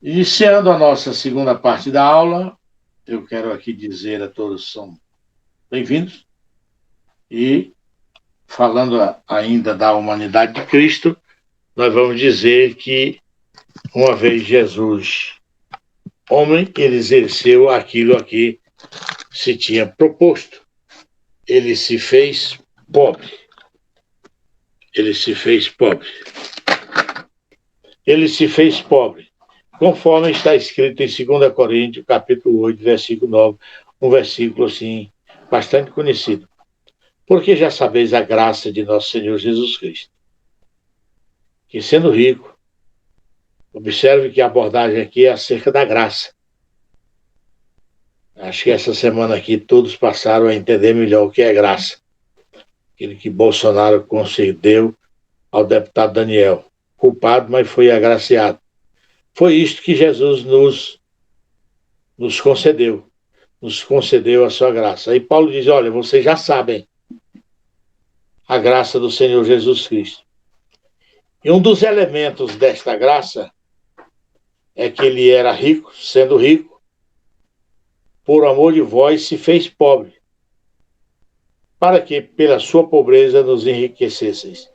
Iniciando a nossa segunda parte da aula, eu quero aqui dizer a todos são bem-vindos e falando ainda da humanidade de Cristo, nós vamos dizer que uma vez Jesus, homem, ele exerceu aquilo a que se tinha proposto. Ele se fez pobre. Ele se fez pobre. Ele se fez pobre, conforme está escrito em 2 Coríntios, capítulo 8, versículo 9, um versículo assim, bastante conhecido. Porque já sabeis a graça de nosso Senhor Jesus Cristo, que sendo rico, observe que a abordagem aqui é acerca da graça. Acho que essa semana aqui todos passaram a entender melhor o que é graça. Aquele que Bolsonaro concedeu ao deputado Daniel. Culpado, mas foi agraciado. Foi isto que Jesus nos concedeu. Nos concedeu a sua graça. Aí Paulo diz, olha, vocês já sabem a graça do Senhor Jesus Cristo. E um dos elementos desta graça é que ele era rico, sendo rico, por amor de vós se fez pobre, para que pela sua pobreza nos enriquecesseis.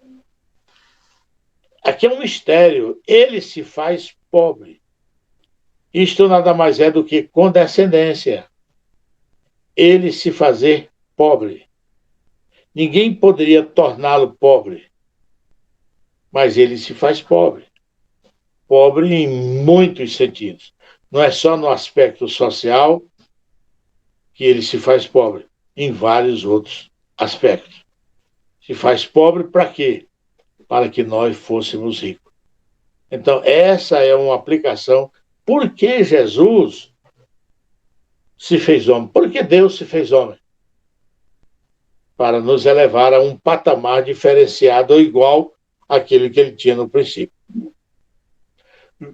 Aqui é um mistério, ele se faz pobre. Isto nada mais é do que condescendência. Ele se fazer pobre. Ninguém poderia torná-lo pobre, mas ele se faz pobre. Pobre em muitos sentidos. Não é só no aspecto social que ele se faz pobre, em vários outros aspectos. Se faz pobre para quê? Para que nós fôssemos ricos. Então, essa é uma aplicação. Por que Jesus se fez homem? Por que Deus se fez homem? Para nos elevar a um patamar diferenciado ou igual àquele que ele tinha no princípio.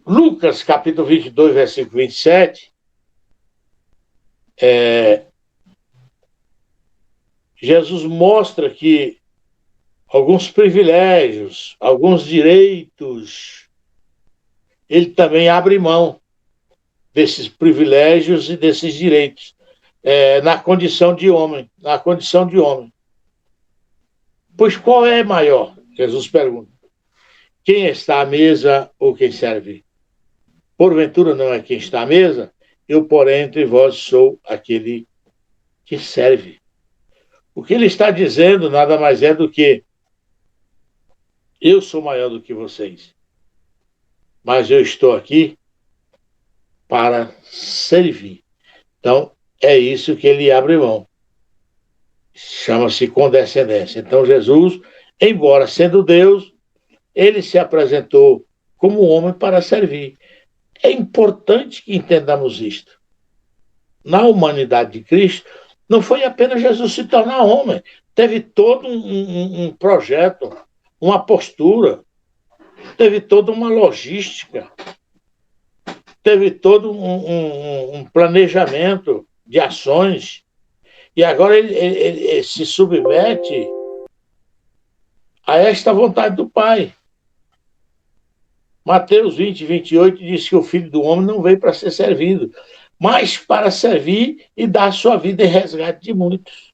Lucas, capítulo 22, versículo 27, Jesus mostra que alguns privilégios, alguns direitos, ele também abre mão desses privilégios e desses direitos, na condição de homem, Pois qual é maior? Jesus pergunta. Quem está à mesa ou quem serve? Porventura não é quem está à mesa? Eu, porém, entre vós sou aquele que serve. O que ele está dizendo nada mais é do que eu sou maior do que vocês, mas eu estou aqui para servir. Então, é isso que ele abre mão. Chama-se condescendência. Então, Jesus, embora sendo Deus, ele se apresentou como homem para servir. É importante que entendamos isto. Na humanidade de Cristo, não foi apenas Jesus se tornar homem, teve todo um projeto, uma postura, teve toda uma logística, teve todo um planejamento de ações, e agora ele se submete a esta vontade do Pai. Mateus 20, 28 diz que o Filho do Homem não veio para ser servido, mas para servir e dar a sua vida em resgate de muitos.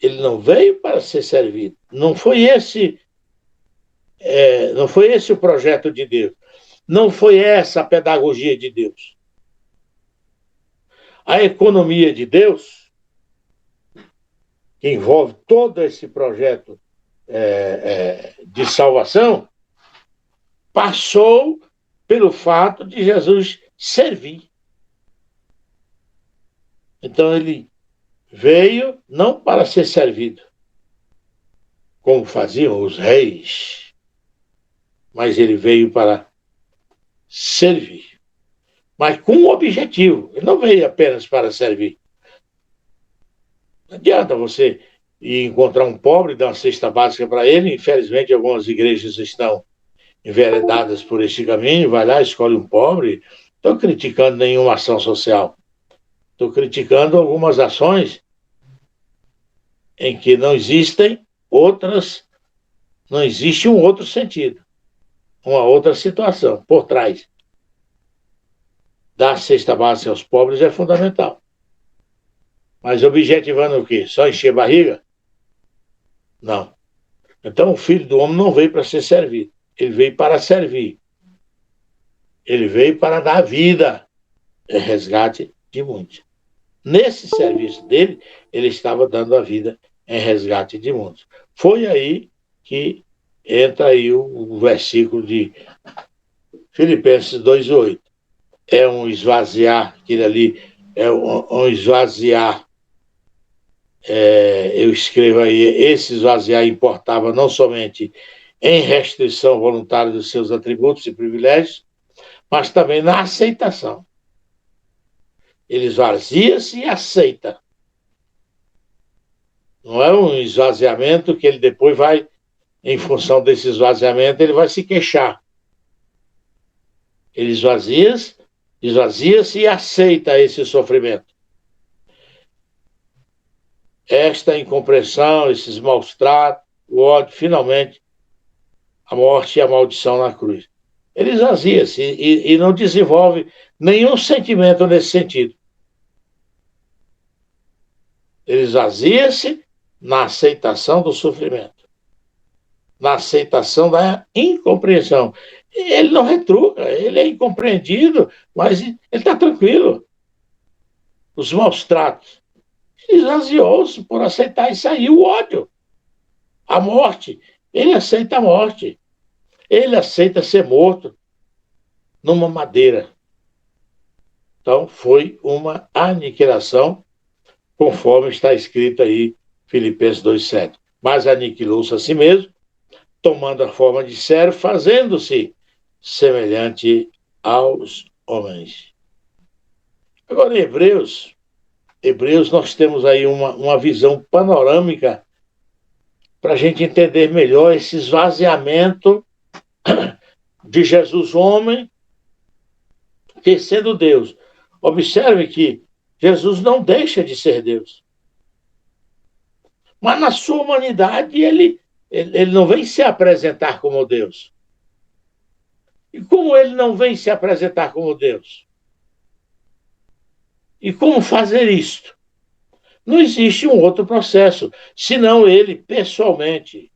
Ele não veio para ser servido. Não foi esse o projeto de Deus. Não foi essa a pedagogia de Deus. A economia de Deus, que envolve todo esse projeto de salvação, passou pelo fato de Jesus servir. Então ele veio não para ser servido, como faziam os reis, mas ele veio para servir. Mas com um objetivo. Ele não veio apenas para servir. Não adianta você ir encontrar um pobre e dar uma cesta básica para ele. Infelizmente, algumas igrejas estão enveredadas por esse caminho. Vai lá, escolhe um pobre. Estou criticando nenhuma ação social. Estou criticando algumas ações em que não existem outras, não existe um outro sentido. uma outra situação por trás. Dar cesta básica aos pobres é fundamental. Mas objetivando o quê? Só encher barriga? Não. Então o Filho do Homem não veio para ser servido. Ele veio para servir. Ele veio para dar vida. É resgate de muitos. Nesse serviço dele, ele estava dando a vida em resgate de muitos. Foi aí que entra aí o versículo de Filipenses 2:8. É um esvaziar, aquilo ali é um esvaziar. Eu escrevo aí, esse esvaziar importava não somente em restrição voluntária dos seus atributos e privilégios, mas também na aceitação. Ele esvazia-se e aceita. Não é um esvaziamento que ele depois vai, em função desse esvaziamento, ele vai se queixar. Ele esvazia-se e aceita esse sofrimento. Esta incompreensão, esses maus tratos, o ódio, finalmente, a morte e a maldição na cruz. Ele esvazia-se e não desenvolve nenhum sentimento nesse sentido. Ele esvazia-se na aceitação do sofrimento, na aceitação da incompreensão. Ele não retruca, ele é incompreendido, mas ele está tranquilo. Os maus tratos. Ele esvaziou-se por aceitar isso aí, o ódio, a morte. Ele aceita a morte. Ele aceita ser morto numa madeira. Então, foi uma aniquilação, conforme está escrito aí, Filipenses 2:7. Mas aniquilou-se a si mesmo, tomando a forma de servo, fazendo-se semelhante aos homens. Agora, em Hebreus nós temos aí uma visão panorâmica para a gente entender melhor esse esvaziamento de Jesus homem, que sendo Deus. Observe que Jesus não deixa de ser Deus. Mas na sua humanidade ele não vem se apresentar como Deus. E como ele não vem se apresentar como Deus? E como fazer isto? Não existe um outro processo, senão ele, pessoalmente,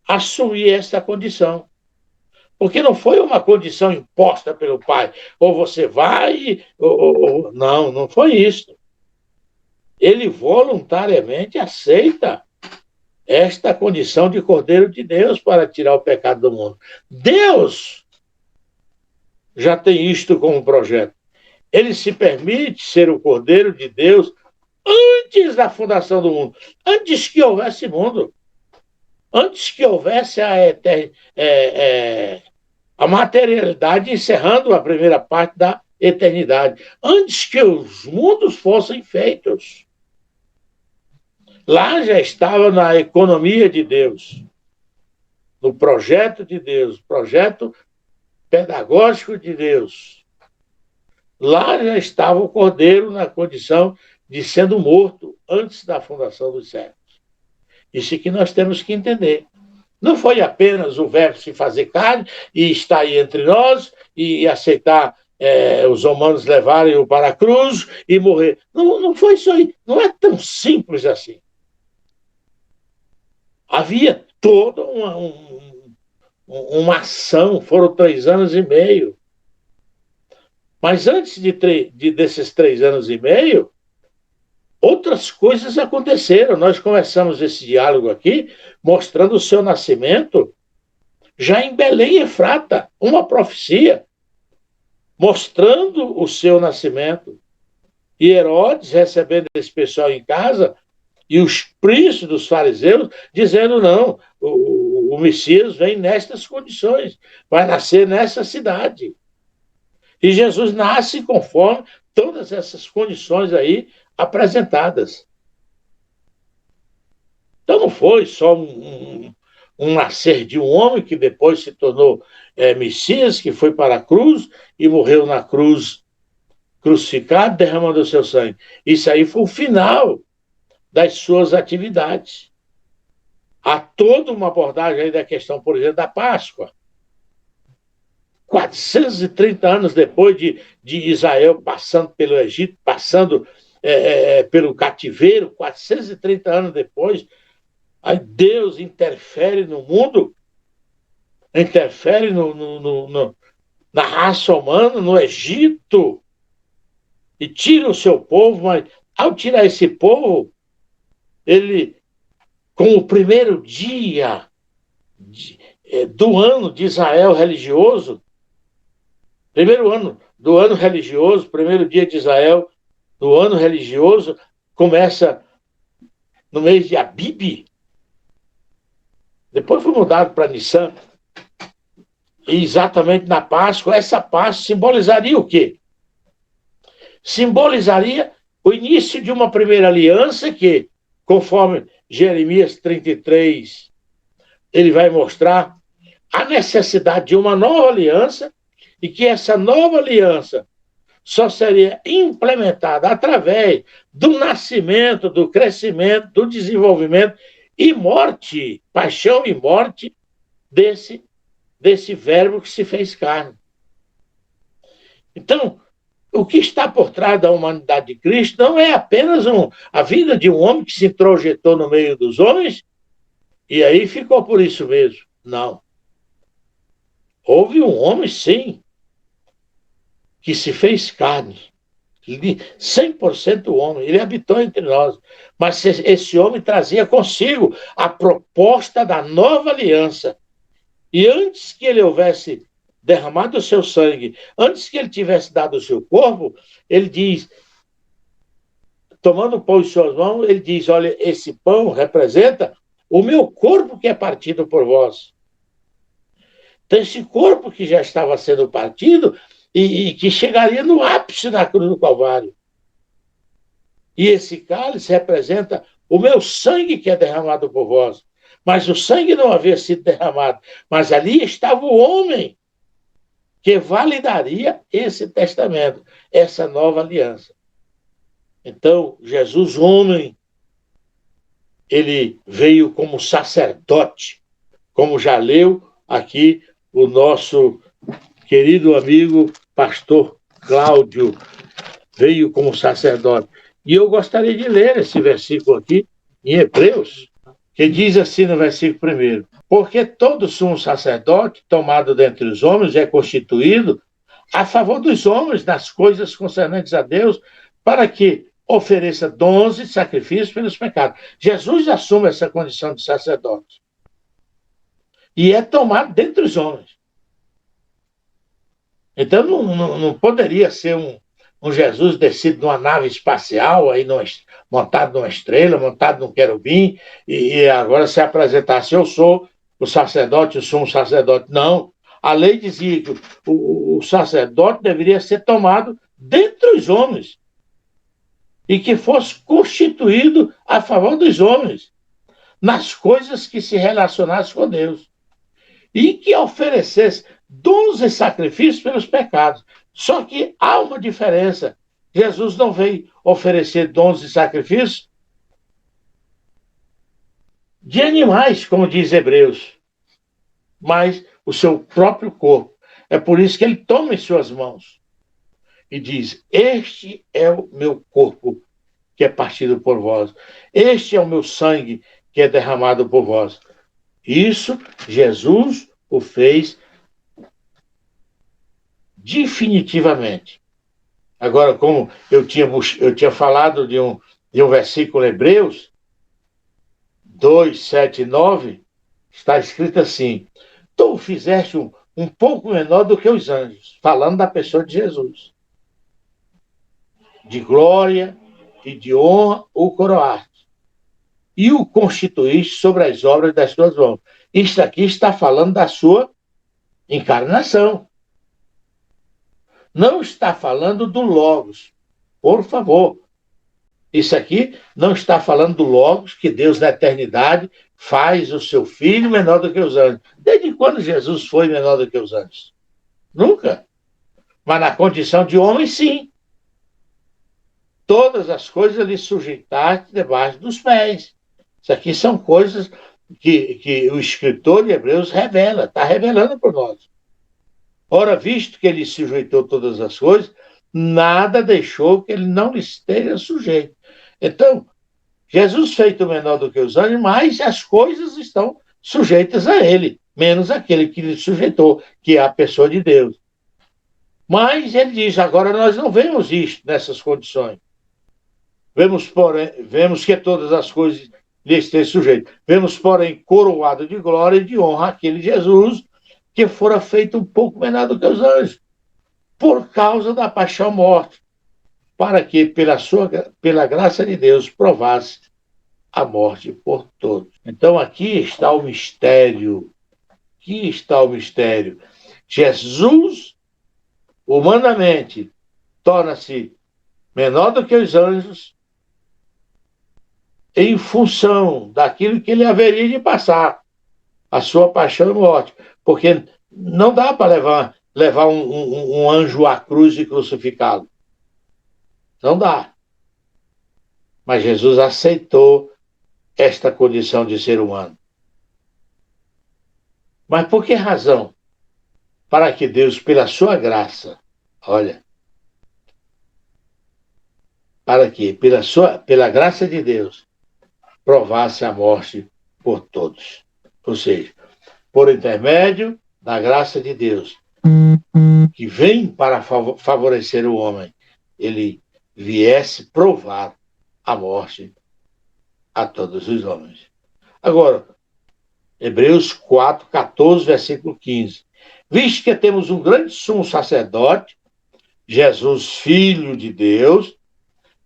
assumir esta condição. Porque não foi uma condição imposta pelo Pai. Ou você vai, ou... Não foi isso. Ele voluntariamente aceita esta condição de Cordeiro de Deus para tirar o pecado do mundo. Deus já tem isto como projeto. Ele se permite ser o Cordeiro de Deus antes da fundação do mundo, antes que houvesse mundo, antes que houvesse a materialidade, encerrando a primeira parte da eternidade, antes que os mundos fossem feitos. Lá já estava na economia de Deus, no projeto de Deus, projeto pedagógico de Deus. Lá já estava o Cordeiro na condição de sendo morto antes da fundação dos séculos. Isso que nós temos que entender. Não foi apenas o verbo se fazer carne e estar aí entre nós e aceitar os romanos levarem-o para a cruz e morrer. Não foi isso aí. Não é tão simples assim. Havia toda uma ação, foram 3 anos e meio. Mas antes desses 3 anos e meio, outras coisas aconteceram. Nós começamos esse diálogo aqui mostrando o seu nascimento já em Belém Efrata, uma profecia, mostrando o seu nascimento. E Herodes recebendo esse pessoal em casa e os príncipes dos fariseus dizendo não, o Messias vem nestas condições, vai nascer nessa cidade. E Jesus nasce conforme todas essas condições aí apresentadas. Então não foi só um nascer de um homem que depois se tornou Messias, que foi para a cruz e morreu na cruz crucificado, derramando o seu sangue. Isso aí foi o final das suas atividades. há toda uma abordagem aí da questão, por exemplo, da Páscoa. 430 anos depois de Israel passando pelo Egito, passando pelo cativeiro, 430 anos depois, aí Deus interfere no mundo, interfere na raça humana, no Egito, e tira o seu povo, mas ao tirar esse povo, ele, com o primeiro dia do ano de Israel religioso, primeiro ano do ano religioso, primeiro dia de Israel do ano religioso, começa no mês de Abib, depois foi mudado para Nissan, e exatamente na Páscoa, essa Páscoa simbolizaria o quê? Simbolizaria o início de uma primeira aliança que, conforme Jeremias 33, ele vai mostrar a necessidade de uma nova aliança e que essa nova aliança só seria implementada através do nascimento, do crescimento, do desenvolvimento e morte, paixão e morte desse verbo que se fez carne. Então, o que está por trás da humanidade de Cristo não é apenas a vida de um homem que se introjetou no meio dos homens e aí ficou por isso mesmo. Não. Houve um homem, sim, que se fez carne. 100% homem. Ele habitou entre nós. Mas esse homem trazia consigo a proposta da nova aliança. E antes que ele houvesse derramado o seu sangue, antes que ele tivesse dado o seu corpo, ele diz, tomando o pão em suas mãos, ele diz, olha, esse pão representa o meu corpo que é partido por vós. Então, esse corpo que já estava sendo partido e que chegaria no ápice da cruz do Calvário. E esse cálice representa o meu sangue que é derramado por vós. Mas o sangue não havia sido derramado. Mas ali estava o homem que validaria esse testamento, essa nova aliança. Então, Jesus, homem, ele veio como sacerdote, como já leu aqui o nosso querido amigo pastor Cláudio, veio como sacerdote. E eu gostaria de ler esse versículo aqui, em Hebreus, que diz assim no versículo 1: porque todo sumo sacerdote, tomado dentre os homens, é constituído a favor dos homens nas coisas concernentes a Deus, para que ofereça dons e sacrifícios pelos pecados. Jesus assume essa condição de sacerdote. E é tomado dentre os homens. Então não poderia ser um Jesus descido numa nave espacial, aí montado numa estrela, montado num querubim, e agora se apresentasse, eu sou o sacerdote, eu sou um sacerdote. Não. A lei dizia que o sacerdote deveria ser tomado dentre os homens e que fosse constituído a favor dos homens nas coisas que se relacionassem com Deus e que oferecesse dons e sacrifícios pelos pecados. Só que há uma diferença. Jesus não veio oferecer dons e sacrifícios de animais, como diz Hebreus, mas o seu próprio corpo. É por isso que ele toma em suas mãos e diz: este é o meu corpo que é partido por vós. Este é o meu sangue que é derramado por vós. Isso Jesus o fez definitivamente. Agora, como eu tinha falado de um versículo Hebreus 2, 7 e 9, está escrito assim: tu fizeste um pouco menor do que os anjos, falando da pessoa de Jesus. De glória e de honra o coroaste, e o constituíste sobre as obras das tuas mãos. Isto aqui está falando da sua encarnação. Não está falando do Logos, por favor. Isso aqui não está falando do Logos, que Deus na eternidade faz o seu filho menor do que os anjos. Desde quando Jesus foi menor do que os anjos? Nunca. Mas na condição de homem, sim. Todas as coisas lhe sujeitaste debaixo dos pés. Isso aqui são coisas que o escritor de Hebreus revela, está revelando para nós. Ora, visto que ele sujeitou todas as coisas, nada deixou que ele não lhe esteja sujeito. Então, Jesus feito menor do que os anjos, mas as coisas estão sujeitas a ele, menos aquele que lhe sujeitou, que é a pessoa de Deus. Mas ele diz, agora nós não vemos isto nessas condições. Vemos, porém, vemos que todas as coisas lhe estejam sujeitas. Vemos, porém, coroado de glória e de honra aquele Jesus que fora feito um pouco menor do que os anjos, por causa da paixão morte, para que, pela graça de Deus, provasse a morte por todos. Então, aqui está o mistério. Aqui está o mistério. Jesus, humanamente, torna-se menor do que os anjos em função daquilo que ele haveria de passar, a sua paixão e morte. Porque não dá para levar um anjo à cruz e crucificá-lo. Não dá. Mas Jesus aceitou esta condição de ser humano. Mas por que razão? Para que Deus, pela sua graça, olha, para que, pela graça de Deus, provasse a morte por todos. Ou seja, por intermédio da graça de Deus, que vem para favorecer o homem, ele viesse provar a morte a todos os homens. Agora, Hebreus 4, 14, versículo 15. Visto que temos um grande sumo sacerdote, Jesus, Filho de Deus,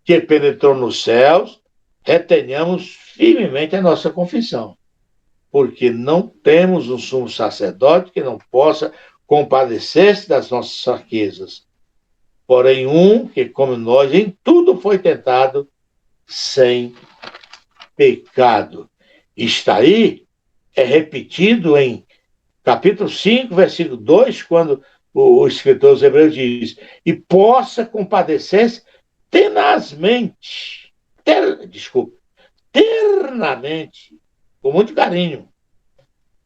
que penetrou nos céus, retenhamos firmemente a nossa confissão, porque não temos um sumo sacerdote que não possa compadecer-se das nossas fraquezas, porém um que, como nós, em tudo foi tentado sem pecado. Está aí, é repetido em capítulo 5, versículo 2, quando o escritor dos Hebreus diz, e possa compadecer-se tenazmente, ternamente, com muito carinho,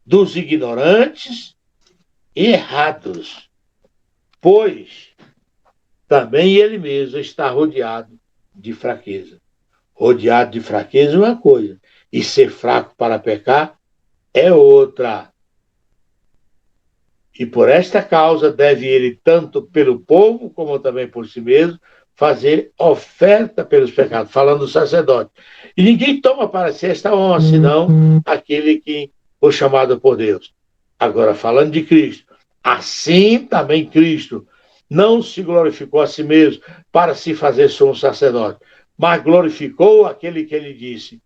dos ignorantes e errados, pois também ele mesmo está rodeado de fraqueza. Rodeado de fraqueza é uma coisa, e ser fraco para pecar é outra. E por esta causa deve ele, tanto pelo povo como também por si mesmo, fazer oferta pelos pecados, falando do sacerdote. E ninguém toma para si esta honra, senão aquele que foi chamado por Deus. Agora, falando de Cristo, assim também Cristo não se glorificou a si mesmo para se fazer sumo sacerdote, mas glorificou aquele que ele disse,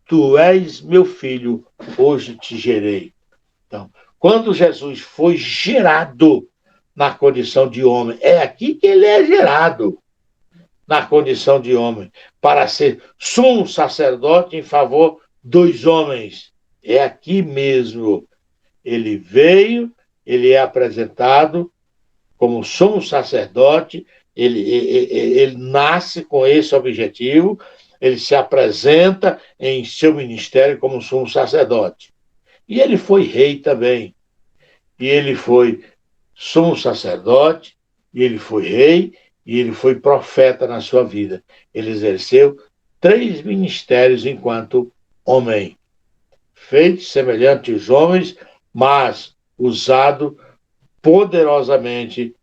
tu és meu filho, hoje te gerei. Então, quando Jesus foi gerado na condição de homem, é aqui que ele é gerado, na condição de homem, para ser sumo sacerdote em favor dos homens. É aqui mesmo. Ele veio, ele é apresentado como sumo sacerdote, ele nasce com esse objetivo, ele se apresenta em seu ministério como sumo sacerdote. E ele foi rei também. E ele foi sumo sacerdote, e ele foi rei, e ele foi profeta na sua vida. Ele exerceu 3 ministérios enquanto homem, feito semelhante aos homens, mas usado poderosamente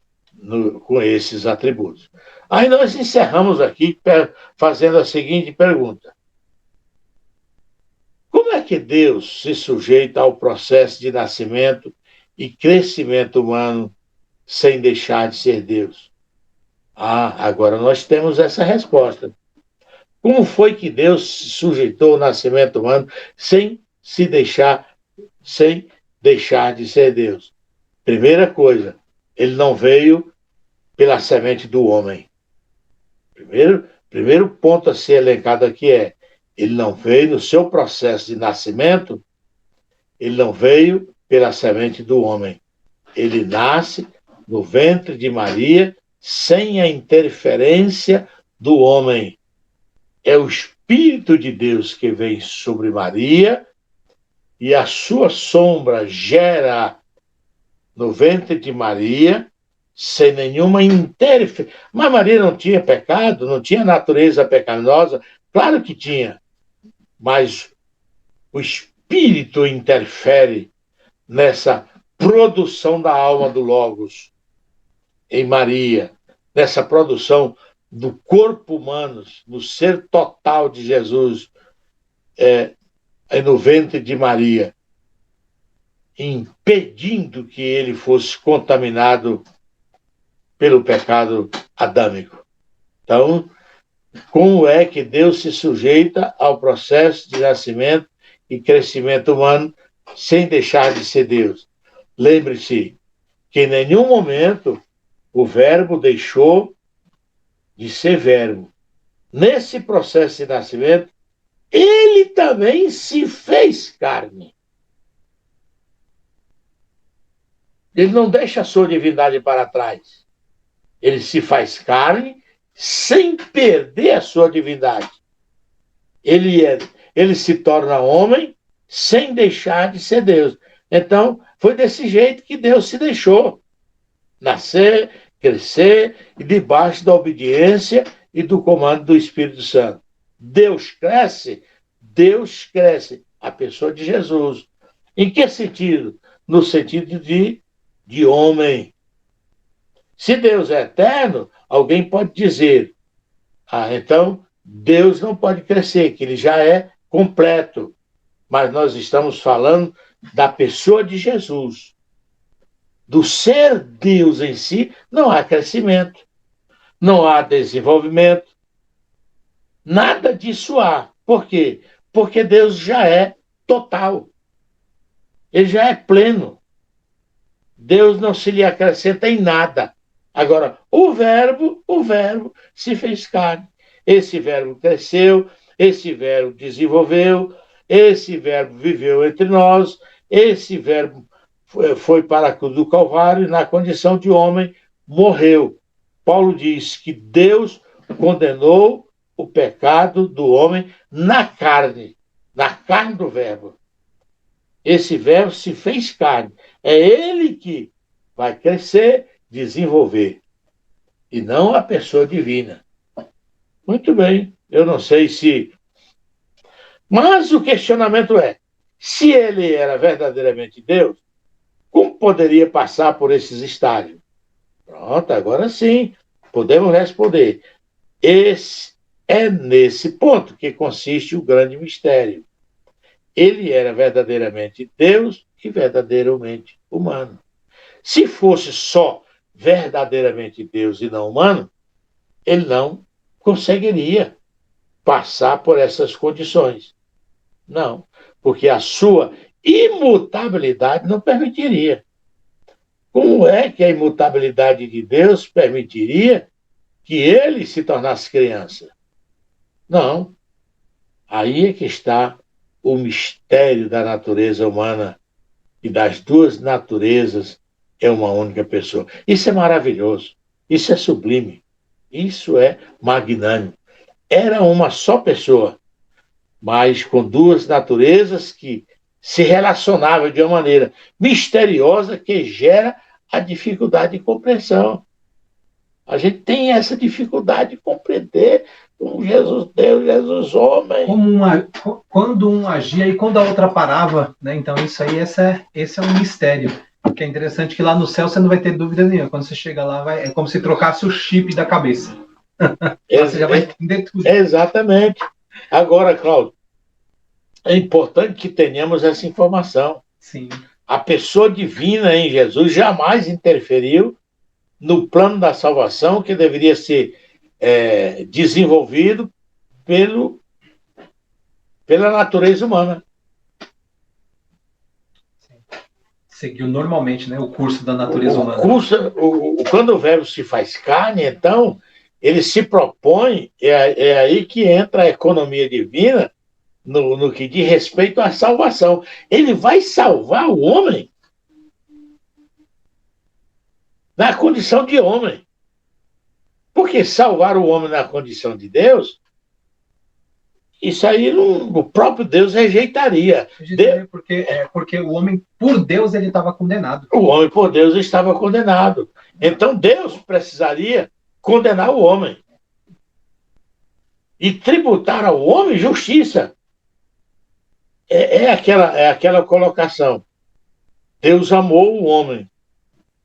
com esses atributos. Aí nós encerramos aqui fazendo a seguinte pergunta. Como é que Deus se sujeita ao processo de nascimento e crescimento humano sem deixar de ser Deus? Agora nós temos essa resposta. Como foi que Deus se sujeitou ao nascimento humano sem deixar de ser Deus? Primeira coisa, ele não veio pela semente do homem. Primeiro ponto a ser elencado aqui é, ele não veio no seu processo de nascimento, ele não veio pela semente do homem. Ele nasce no ventre de Maria sem a interferência do homem. É o Espírito de Deus que vem sobre Maria e a sua sombra gera no ventre de Maria, sem nenhuma interferência. Mas Maria não tinha pecado, não tinha natureza pecaminosa? Claro que tinha, mas o Espírito interfere nessa produção da alma do Logos em Maria, nessa produção do corpo humano, do ser total de Jesus, no ventre de Maria, impedindo que ele fosse contaminado pelo pecado adâmico. Então, como é que Deus se sujeita ao processo de nascimento e crescimento humano sem deixar de ser Deus? Lembre-se que em nenhum momento o Verbo deixou de ser Verbo. Nesse processo de nascimento, ele também se fez carne. Ele não deixa a sua divindade para trás. Ele se faz carne sem perder a sua divindade. Ele se torna homem sem deixar de ser Deus. Então, foi desse jeito que Deus se deixou nascer, crescer, e debaixo da obediência e do comando do Espírito Santo. Deus cresce, a pessoa de Jesus. Em que sentido? No sentido de homem. Se Deus é eterno, alguém pode dizer, então Deus não pode crescer, que ele já é completo. Mas nós estamos falando da pessoa de Jesus. Do ser Deus em si, não há crescimento, não há desenvolvimento, nada disso há. Por quê? Porque Deus já é total. Ele já é pleno. Deus não se lhe acrescenta em nada. Agora, o verbo se fez carne. Esse verbo cresceu, esse verbo desenvolveu, esse verbo viveu entre nós, esse verbo foi para a cruz do Calvário e, na condição de homem, morreu. Paulo diz que Deus condenou o pecado do homem na carne do verbo. Esse verbo se fez carne. É ele que vai crescer, desenvolver, e não a pessoa divina. Muito bem, eu não sei se... Mas o questionamento é, se ele era verdadeiramente Deus, como poderia passar por esses estágios? Pronto, agora sim, podemos responder. É nesse ponto que consiste o grande mistério. Ele era verdadeiramente Deus e verdadeiramente humano. Se fosse só verdadeiramente Deus e não humano, ele não conseguiria passar por essas condições. Não, porque a sua imutabilidade não permitiria. Como é que a imutabilidade de Deus permitiria que ele se tornasse criança? Não. Aí é que está o mistério da natureza humana e das duas naturezas é uma única pessoa. Isso é maravilhoso, isso é sublime, isso é magnânimo. Era uma só pessoa, mas com duas naturezas que se relacionavam de uma maneira misteriosa que gera a dificuldade de compreensão. A gente tem essa dificuldade de compreender como Jesus Deus, Jesus homem. Quando um agia e quando a outra parava, né? Então isso aí, esse é um mistério. Que é interessante que lá no céu você não vai ter dúvida nenhuma. Quando você chega lá, é como se trocasse o chip da cabeça. Você já vai entender tudo. Exatamente. Agora, Cláudio, é importante que tenhamos essa informação. Sim. A pessoa divina em Jesus jamais interferiu no plano da salvação que deveria ser desenvolvido pela natureza humana. Seguiu normalmente, né, o curso da natureza humana. Quando o verbo se faz carne, então, ele se propõe, é aí que entra a economia divina, no que diz respeito à salvação. Ele vai salvar o homem na condição de homem. Porque salvar o homem na condição de Deus Isso aí o próprio Deus rejeitaria. Porque o homem, por Deus, ele estava condenado. O homem, por Deus, estava condenado. Então Deus precisaria condenar o homem e tributar ao homem justiça. É aquela colocação. Deus amou o homem.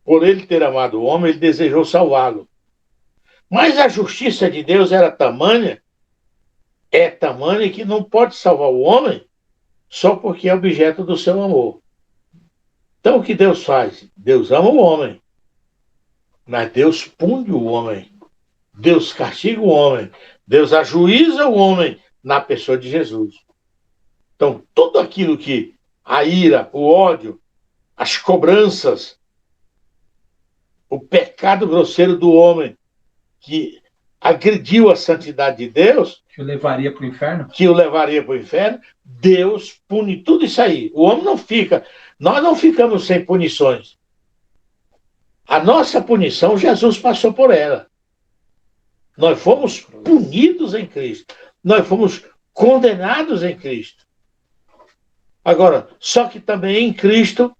Por ele ter amado o homem, ele desejou salvá-lo. Mas a justiça de Deus era tamanha, é tamanha que não pode salvar o homem só porque é objeto do seu amor. Então o que Deus faz? Deus ama o homem, mas Deus pune o homem. Deus castiga o homem. Deus ajuiza o homem na pessoa de Jesus. Então tudo aquilo que a ira, o ódio, as cobranças, o pecado grosseiro do homem que agrediu a santidade de Deus, que o levaria para o inferno, Deus pune tudo isso aí. O homem não fica, nós não ficamos sem punições. A nossa punição, Jesus passou por ela. Nós fomos punidos em Cristo. Nós fomos condenados em Cristo. Agora, só que também em Cristo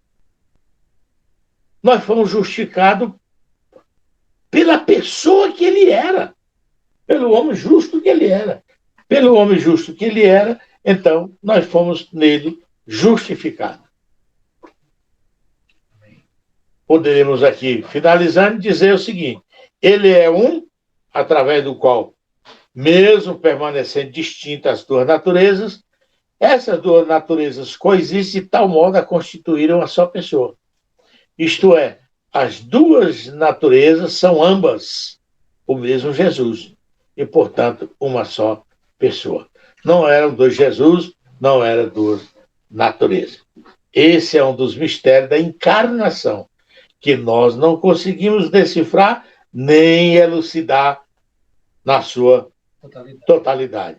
nós fomos justificados pela pessoa que ele era, pelo homem justo que ele era. Pelo homem justo que ele era, então nós fomos nele justificados. Poderemos aqui, finalizando, dizer o seguinte: ele é um, através do qual, mesmo permanecendo distintas as duas naturezas, essas duas naturezas coexistem de tal modo a constituir uma só pessoa. Isto é, as duas naturezas são ambas o mesmo Jesus e, portanto, uma só pessoa. Não eram dois Jesus, não eram duas naturezas. Esse é um dos mistérios da encarnação, que nós não conseguimos decifrar nem elucidar na sua totalidade.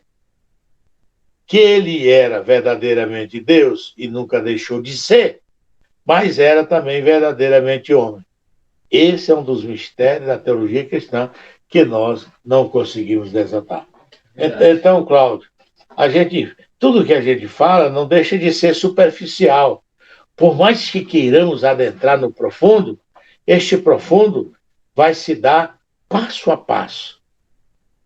Que ele era verdadeiramente Deus e nunca deixou de ser, mas era também verdadeiramente homem. Esse é um dos mistérios da teologia cristã que nós não conseguimos desatar. Então, Cláudio, tudo que a gente fala não deixa de ser superficial. Por mais que queiramos adentrar no profundo, este profundo vai se dar passo a passo,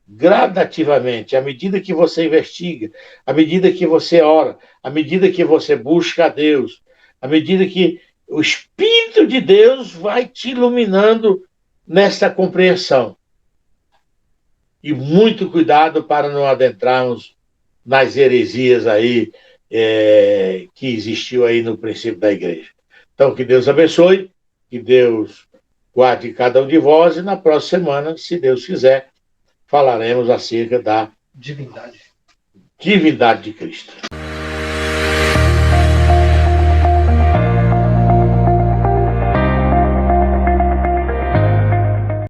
gradativamente, à medida que você investiga, à medida que você ora, à medida que você busca a Deus, à medida que o Espírito de Deus vai te iluminando nessa compreensão. E muito cuidado para não adentrarmos nas heresias aí que existiu aí no princípio da igreja. Então, que Deus abençoe, que Deus guarde cada um de vós, e na próxima semana, se Deus quiser, falaremos acerca da divindade de Cristo.